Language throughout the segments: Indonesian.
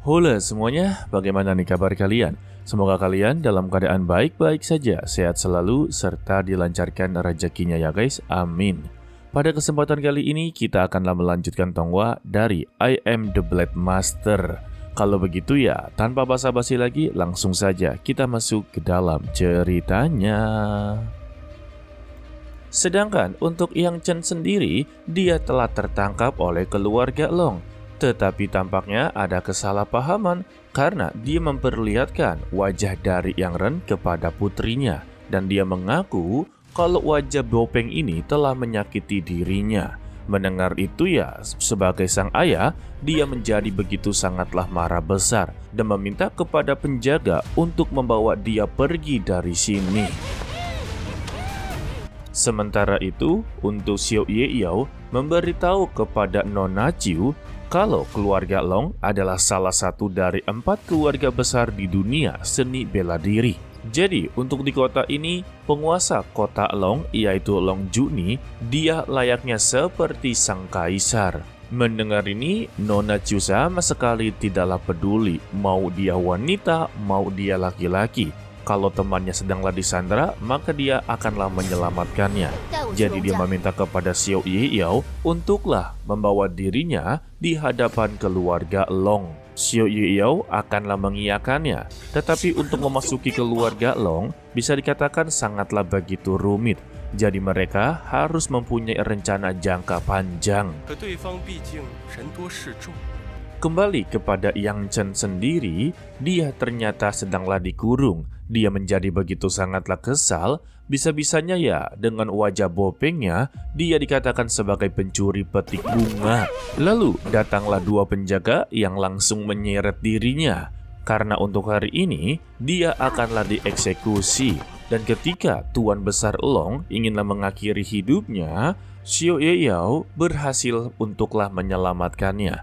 Halo semuanya, bagaimana nih kabar kalian? Semoga kalian dalam keadaan baik-baik saja, sehat selalu, serta dilancarkan rezekinya ya guys, amin. Pada kesempatan kali ini kita akanlah melanjutkan Tonghua dari I Am the Blade Master. Kalau begitu ya, tanpa basa-basi lagi, langsung saja kita masuk ke dalam ceritanya. Sedangkan untuk Yang Chen sendiri, dia telah tertangkap oleh keluarga Long. Tetapi tampaknya ada kesalahpahaman karena dia memperlihatkan wajah dari Yang Ren kepada putrinya. Dan dia mengaku kalau wajah Bopeng ini telah menyakiti dirinya. Mendengar itu ya, sebagai sang ayah, dia menjadi begitu sangatlah marah besar dan meminta kepada penjaga untuk membawa dia pergi dari sini. Sementara itu, untuk Xiao Yeyao memberitahu kepada Nona Chiu kalau keluarga Long adalah salah satu dari 4 keluarga besar di dunia seni bela diri. Jadi, untuk di kota ini, penguasa kota Long, yaitu Long Juni, dia layaknya seperti sang kaisar. Mendengar ini, Nona Chiu sama sekali tidaklah peduli, mau dia wanita, mau dia laki-laki. Kalau temannya sedanglah disandra, maka dia akanlah menyelamatkannya. Jadi dia meminta kepada Xiao Yeyao untuklah membawa dirinya di hadapan keluarga Long. Xiao Yeyao akanlah mengiyakannya. Tetapi untuk memasuki keluarga Long, bisa dikatakan sangatlah begitu rumit. Jadi mereka harus mempunyai rencana jangka panjang. Kembali kepada Yang Chen sendiri, dia ternyata sedanglah dikurung. Dia menjadi begitu sangatlah kesal, bisa-bisanya ya dengan wajah Bopengnya, dia dikatakan sebagai pencuri petik bunga. Lalu datanglah 2 penjaga yang langsung menyeret dirinya. Karena untuk hari ini, dia akanlah dieksekusi. Dan ketika Tuan Besar Long inginlah mengakhiri hidupnya, Xiao Yeyao berhasil untuklah menyelamatkannya.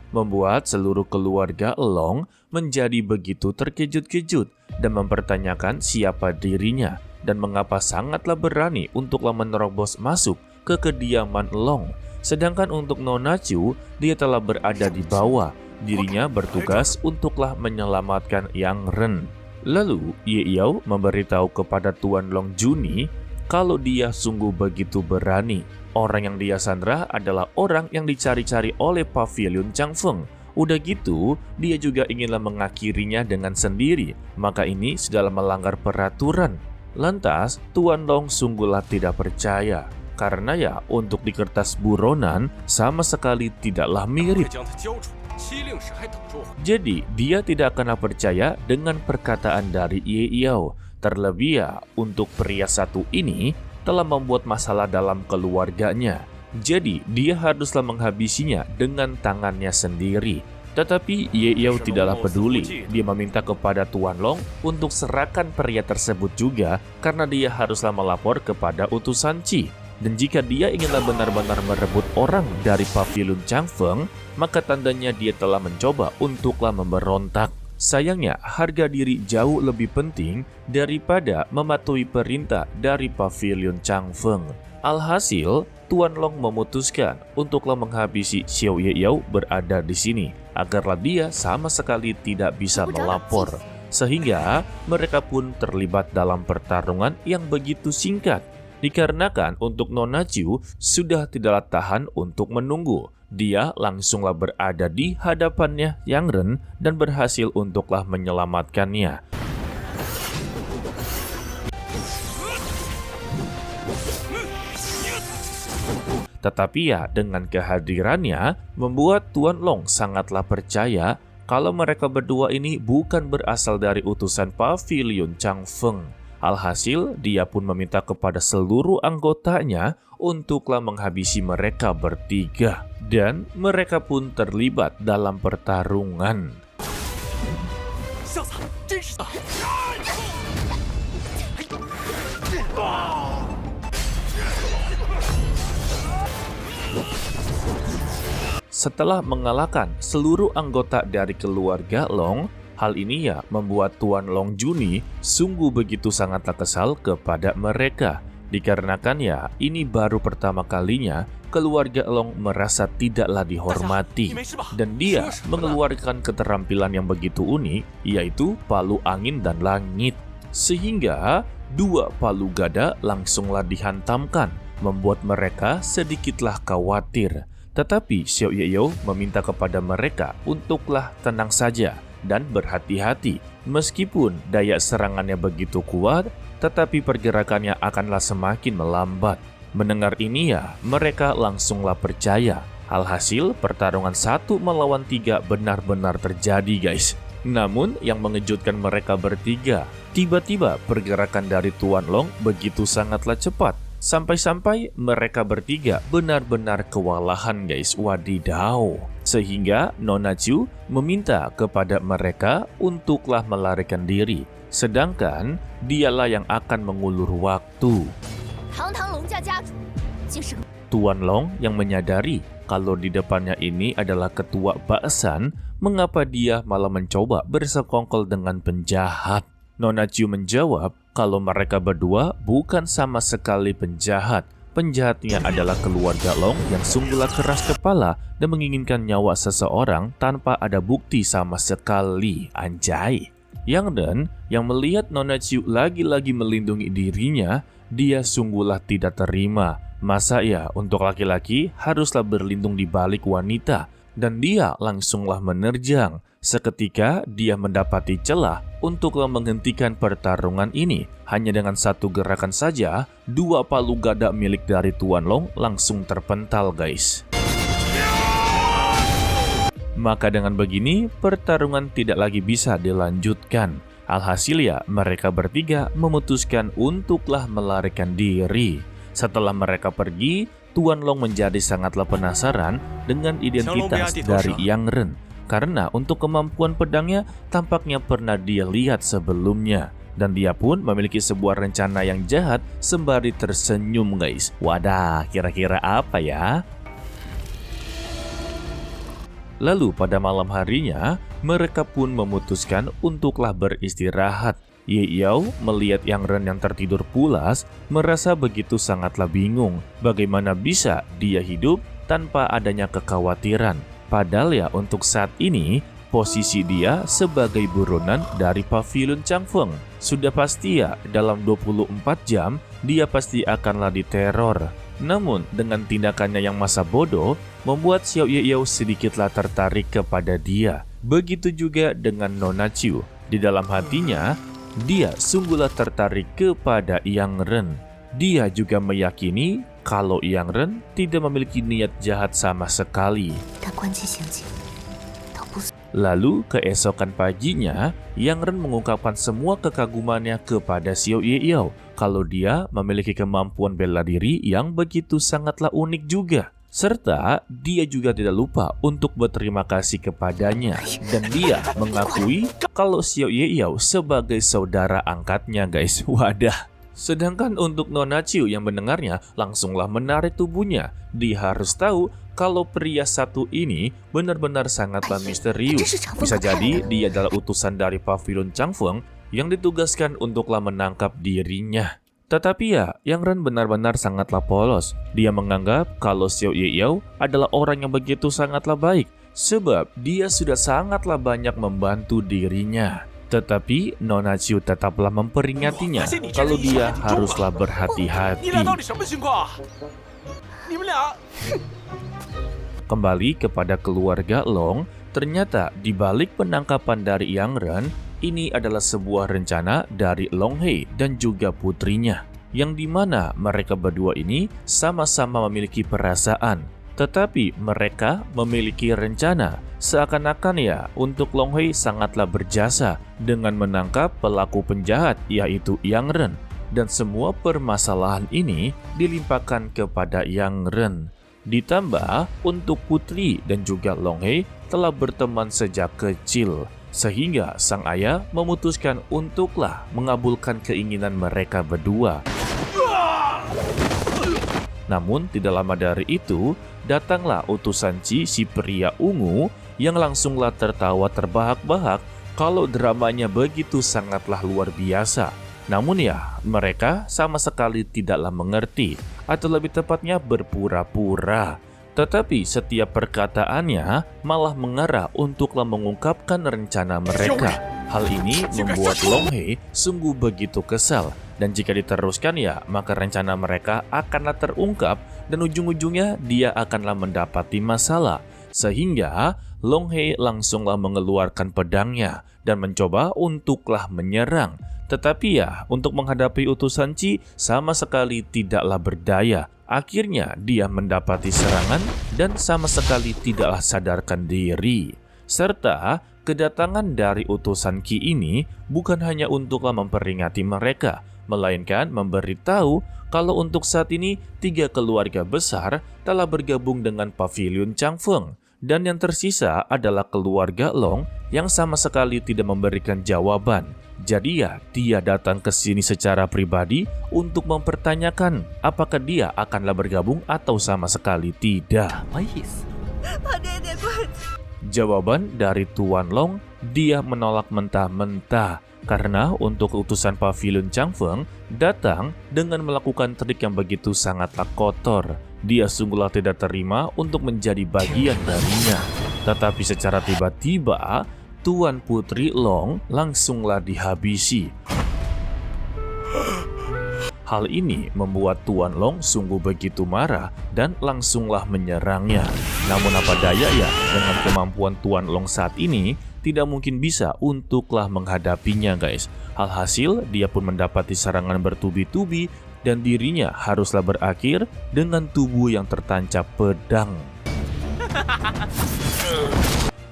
Membuat seluruh keluarga Long menjadi begitu terkejut-kejut dan mempertanyakan siapa dirinya dan mengapa sangatlah berani untuklah menerobos masuk ke kediaman Long. Sedangkan untuk Nona Chiu, dia telah berada di bawah. Dirinya bertugas untuklah menyelamatkan Yang Ren. Lalu Yeyao memberitahu kepada Tuan Long Juni kalau dia sungguh begitu berani. Orang yang dia sandra adalah orang yang dicari-cari oleh Pavilion Changfeng. Udah gitu, dia juga inginlah mengakhirinya dengan sendiri. Maka ini sudah melanggar peraturan. Lantas, Tuan Long sungguhlah tidak percaya. Karena ya, untuk di kertas buronan, sama sekali tidaklah mirip. Jadi, dia tidak akan percaya dengan perkataan dari Yeyao. Terlebih ya, untuk pria satu ini telah membuat masalah dalam keluarganya. Jadi, dia haruslah menghabisinya dengan tangannya sendiri. Tetapi Yeyao tidaklah peduli. Dia meminta kepada Tuan Long untuk serahkan pria tersebut juga karena dia haruslah melapor kepada utusan Qi. Dan jika dia inginlah benar-benar merebut orang dari Pavilion Changfeng, maka tandanya dia telah mencoba untuklah memberontak. Sayangnya, harga diri jauh lebih penting daripada mematuhi perintah dari Pavilion Changfeng. Alhasil, Tuan Long memutuskan untuklah menghabisi Xiao Yeyao berada di sini, agarlah dia sama sekali tidak bisa melapor. Sehingga mereka pun terlibat dalam pertarungan yang begitu singkat. Dikarenakan untuk Nona Chiu sudah tidaklah tahan untuk menunggu. Dia langsunglah berada di hadapannya Yang Ren dan berhasil untuklah menyelamatkannya. Tetapi ya, dengan kehadirannya membuat Tuan Long sangatlah percaya kalau mereka berdua ini bukan berasal dari utusan Pavilion Changfeng. Alhasil, dia pun meminta kepada seluruh anggotanya untuklah menghabisi mereka bertiga. Dan mereka pun terlibat dalam pertarungan. setelah mengalahkan seluruh anggota dari keluarga Long. Hal ini ya membuat Tuan Long Juni sungguh begitu sangatlah kesal kepada mereka. Dikarenakan ya ini baru pertama kalinya keluarga Long merasa tidaklah dihormati. Dan dia mengeluarkan keterampilan yang begitu unik, yaitu palu angin dan langit. Sehingga dua palu gada langsunglah dihantamkan, membuat mereka sedikitlah khawatir. Tetapi Xiao Yeyou meminta kepada mereka untuklah tenang saja dan berhati-hati. Meskipun daya serangannya begitu kuat, tetapi pergerakannya akanlah semakin melambat. Mendengar ini ya, mereka langsunglah percaya. Alhasil pertarungan 1 melawan 3 benar-benar terjadi guys. Namun yang mengejutkan mereka bertiga, tiba-tiba pergerakan dari Tuan Long begitu sangatlah cepat. Sampai-sampai mereka bertiga benar-benar kewalahan guys, wadidaw. Sehingga Nona Chu meminta kepada mereka untuklah melarikan diri. Sedangkan dialah yang akan mengulur waktu. Tuan Long yang menyadari kalau di depannya ini adalah ketua Ba'san, mengapa dia malah mencoba bersekongkol dengan penjahat. Nona Chu menjawab kalau mereka berdua bukan sama sekali penjahat. Penjahatnya adalah keluarga Long yang sungguhlah keras kepala dan menginginkan nyawa seseorang tanpa ada bukti sama sekali. Anjay. Yang Ren yang melihat Nona Chu lagi-lagi melindungi dirinya, dia sungguhlah tidak terima. Masa ya untuk laki-laki haruslah berlindung di balik wanita. Dan dia langsunglah menerjang. Seketika dia mendapati celah untuklah menghentikan pertarungan ini. Hanya dengan satu gerakan saja, dua palu gada milik dari Tuan Long langsung terpental guys. Maka dengan begini, pertarungan tidak lagi bisa dilanjutkan. Alhasil ya, mereka bertiga memutuskan untuklah melarikan diri. Setelah mereka pergi, Tuan Long menjadi sangatlah penasaran dengan identitas dari Yang Ren. Karena untuk kemampuan pedangnya tampaknya pernah dia lihat sebelumnya. Dan dia pun memiliki sebuah rencana yang jahat sembari tersenyum guys. Wadah, kira-kira apa ya? Lalu pada malam harinya, mereka pun memutuskan untuklah beristirahat. Ye Yao melihat Yang Ren yang tertidur pulas, merasa begitu sangatlah bingung. Bagaimana bisa dia hidup tanpa adanya kekhawatiran? Padahal ya untuk saat ini, posisi dia sebagai buronan dari Pavilion Changfeng. Sudah pasti ya, dalam 24 jam, dia pasti akanlah diteror. Namun, dengan tindakannya yang masa bodoh, membuat Xiao Yeyou sedikitlah tertarik kepada dia. Begitu juga dengan Nona Chu. Di dalam hatinya, dia sungguhlah tertarik kepada Yang Ren. Dia juga meyakini kalau Yang Ren tidak memiliki niat jahat sama sekali. Lalu keesokan paginya, Yang Ren mengungkapkan semua kekagumannya kepada Xiao Yeyou kalau dia memiliki kemampuan bela diri yang begitu sangatlah unik juga. Serta dia juga tidak lupa untuk berterima kasih kepadanya. Dan dia mengakui kalau Xiao Yeyou sebagai saudara angkatnya guys. Wadah. Sedangkan untuk Nona Chu yang mendengarnya langsunglah menarik tubuhnya. Dia harus tahu kalau pria satu ini benar-benar sangatlah misterius. Bisa jadi dia adalah utusan dari Pavilion Changfeng yang ditugaskan untuklah menangkap dirinya. Tetapi ya, Yang Ren benar-benar sangatlah polos. Dia menganggap kalau Xiao Yeyou adalah orang yang begitu sangatlah baik, sebab dia sudah sangatlah banyak membantu dirinya. Tetapi Nona Chu tetaplah memperingatinya kalau dia haruslah berhati-hati. Kembali kepada keluarga Long, ternyata di balik penangkapan dari Yang Ren, ini adalah sebuah rencana dari Long Hei dan juga putrinya, yang dimana mereka berdua ini sama-sama memiliki perasaan, tetapi mereka memiliki rencana seakan-akan ya untuk Long Hei sangatlah berjasa dengan menangkap pelaku penjahat yaitu Yang Ren, dan semua permasalahan ini dilimpahkan kepada Yang Ren. Ditambah untuk putri dan juga Long Hei telah berteman sejak kecil. Sehingga sang ayah memutuskan untuklah mengabulkan keinginan mereka berdua. Namun tidak lama dari itu, datanglah utusan Qi, si pria ungu, yang langsunglah tertawa terbahak-bahak kalau dramanya begitu sangatlah luar biasa. Namun ya, mereka sama sekali tidaklah mengerti, atau lebih tepatnya berpura-pura. Tetapi setiap perkataannya malah mengarah untuklah mengungkapkan rencana mereka. Hal ini membuat Long He sungguh begitu kesal. Dan jika diteruskan ya, maka rencana mereka akanlah terungkap dan ujung-ujungnya dia akanlah mendapati masalah. Sehingga Long He langsunglah mengeluarkan pedangnya dan mencoba untuklah menyerang. Tetapi ya, untuk menghadapi utusan Qi sama sekali tidaklah berdaya. Akhirnya dia mendapati serangan dan sama sekali tidaklah sadarkan diri. Serta kedatangan dari utusan Qi ini bukan hanya untuklah memperingati mereka, melainkan memberitahu kalau untuk saat ini 3 keluarga besar telah bergabung dengan Pavilion Changfeng. Dan yang tersisa adalah keluarga Long yang sama sekali tidak memberikan jawaban. Jadi ya, dia datang ke sini secara pribadi untuk mempertanyakan apakah dia akanlah bergabung atau sama sekali tidak. Jawaban dari Tuan Long, dia menolak mentah-mentah. Karena untuk utusan Pavilion Changfeng datang dengan melakukan trik yang begitu sangatlah kotor. Dia sungguhlah tidak terima untuk menjadi bagian darinya. Tetapi secara tiba-tiba, Tuan Putri Long langsunglah dihabisi. Hal ini membuat Tuan Long sungguh begitu marah dan langsunglah menyerangnya. Namun apa daya ya, dengan kemampuan Tuan Long saat ini, tidak mungkin bisa untuklah menghadapinya guys. Alhasil dia pun mendapati serangan bertubi-tubi dan dirinya haruslah berakhir dengan tubuh yang tertancap pedang.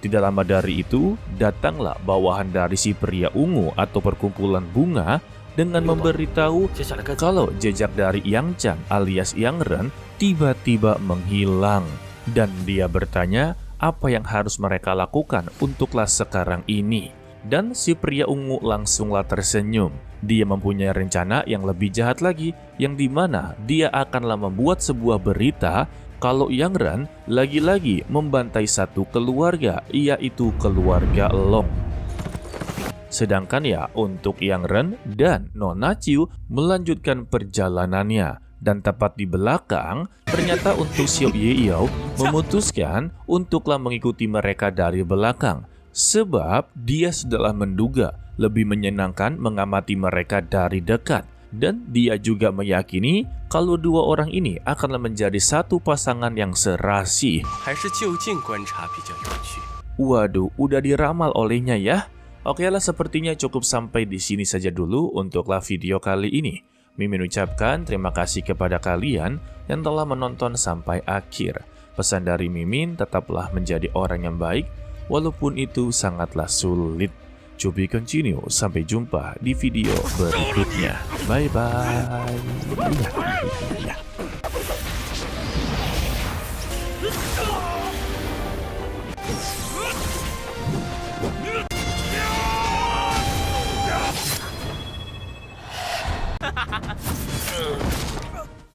Tidak lama dari itu, datanglah bawahan dari si pria ungu atau perkumpulan bunga dengan memberitahu kalau jejak dari Yang Chan alias Yang Ren tiba-tiba menghilang. Dan dia bertanya apa yang harus mereka lakukan untuklah sekarang ini. Dan si pria ungu langsunglah tersenyum. Dia mempunyai rencana yang lebih jahat lagi, yang dimana dia akanlah membuat sebuah berita kalau Yang Ren lagi-lagi membantai satu keluarga, yaitu keluarga Long. Sedangkan ya untuk Yang Ren dan Nona Chiu melanjutkan perjalanannya. Dan tepat di belakang, ternyata untuk Xiao Yeyao memutuskan untuklah mengikuti mereka dari belakang. Sebab dia sudah menduga lebih menyenangkan mengamati mereka dari dekat. Dan dia juga meyakini kalau 2 orang ini akanlah menjadi satu pasangan yang serasi. Waduh, udah diramal olehnya ya. Oke lah, sepertinya cukup sampai di sini saja dulu untuklah video kali ini. Mimin ucapkan terima kasih kepada kalian yang telah menonton sampai akhir. Pesan dari Mimin, tetaplah menjadi orang yang baik, walaupun itu sangatlah sulit. To be continue, sampai jumpa di video berikutnya. Bye-bye.